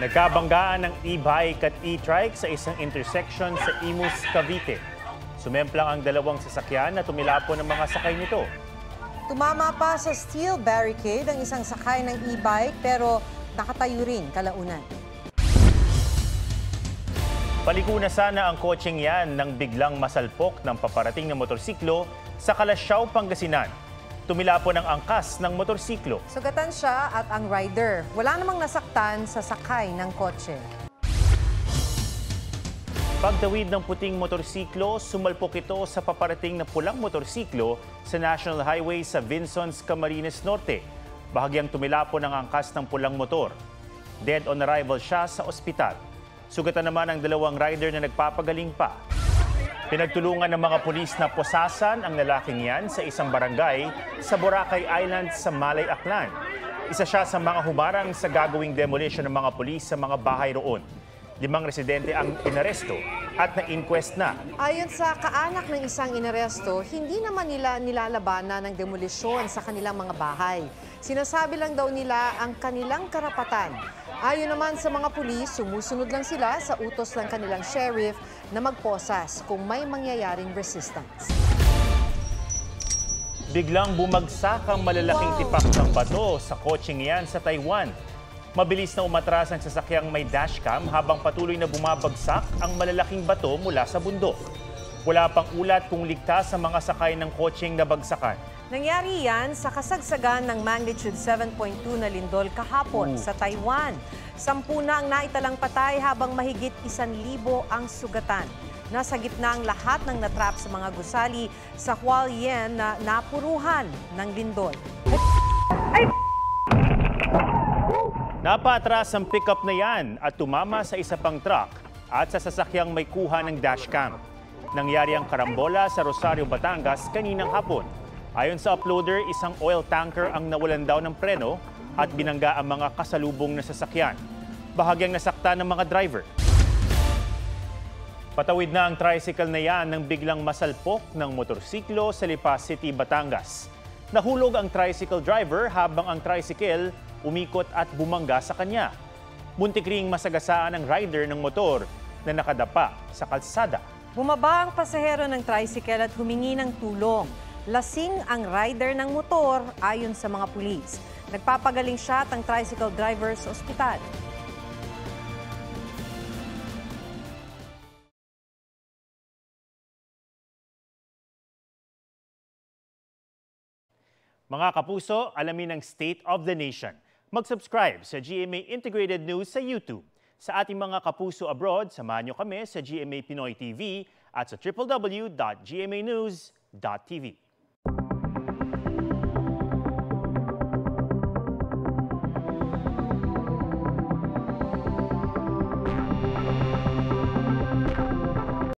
Nagkabanggaan ng e-bike at e-trike sa isang intersection sa Imus, Cavite. Sumemplang ang dalawang sasakyan na tumilapon ng mga sakay nito. Tumama pa sa steel barricade ang isang sakay ng e-bike pero nakatayo rin kalaunan. Paliko na sana ang kotseng yan nang biglang masalpok ng paparating na motorsiklo sa Kalasyaw, Pangasinan. Tumilapon ang angkas ng motorsiklo. Sugatan siya at ang rider. Wala namang nasaktan sa sakay ng kotse. Pagtawid ng puting motorsiklo, sumalpok ito sa paparating na pulang motorsiklo sa National Highway sa Vinsons, Camarines Norte. Bahagyang tumilapon ang angkas ng pulang motor. Dead on arrival siya sa ospital. Sugatan naman ang dalawang rider na nagpapagaling pa. Pinagtulungan ng mga pulis na posasan ang lalaking yan sa isang barangay sa Boracay Island sa Malay, Aklan. Isa siya sa mga humarang sa gagawing demolition ng mga pulis sa mga bahay roon. 5 residente ang inaresto at na-inquest na. Ayon sa kaanak ng isang inaresto, hindi naman nila nilalabanan ng demolisyon sa kanilang mga bahay. Sinasabi lang daw nila ang kanilang karapatan. Ayon naman sa mga pulis, sumusunod lang sila sa utos ng kanilang sheriff na magposas kung may mangyayaring resistance. Biglang bumagsak ang malalaking tipak ng bato sa kotseng yan sa Taiwan. Mabilis na umatras ang sasakyang may dashcam habang patuloy na bumabagsak ang malalaking bato mula sa bundok. Wala pang ulat kung ligtas sa mga sakay ng kotseng nabagsakan. Nangyari yan sa kasagsagan ng magnitude 7.2 na lindol kahapon sa Taiwan. 10 na ang naitalang patay habang mahigit 1,000 ang sugatan. Nasa gitna ang lahat ng natrap sa mga gusali sa Hualien na napuruhan ng lindol. Napatras ang pickup na yan at tumama sa isa pang truck at sa sasakyang may kuha ng dashcam. Nangyari ang karambola sa Rosario, Batangas kaninang hapon. Ayon sa uploader, isang oil tanker ang nawalan daw ng preno at binangga ang mga kasalubong na sasakyan. Bahagyang nasaktan ng mga driver. Patawid na ang tricycle na yan nang biglang masalpok ng motorsiklo sa Lipa City, Batangas. Nahulog ang tricycle driver habang ang tricycle umikot at bumangga sa kanya. Muntik ring masagasaan ang rider ng motor na nakadapa sa kalsada. Bumaba ang pasahero ng tricycle at humingi ng tulong. Lasing ang rider ng motor ayon sa mga pulis. Nagpapagaling siya at ang tricycle driver sa ospital. Mga kapuso, alamin ang State of the Nation. Mag-subscribe sa GMA Integrated News sa YouTube. Sa ating mga kapuso abroad, samahan niyo kami sa GMA Pinoy TV at sa www.gmanews.tv.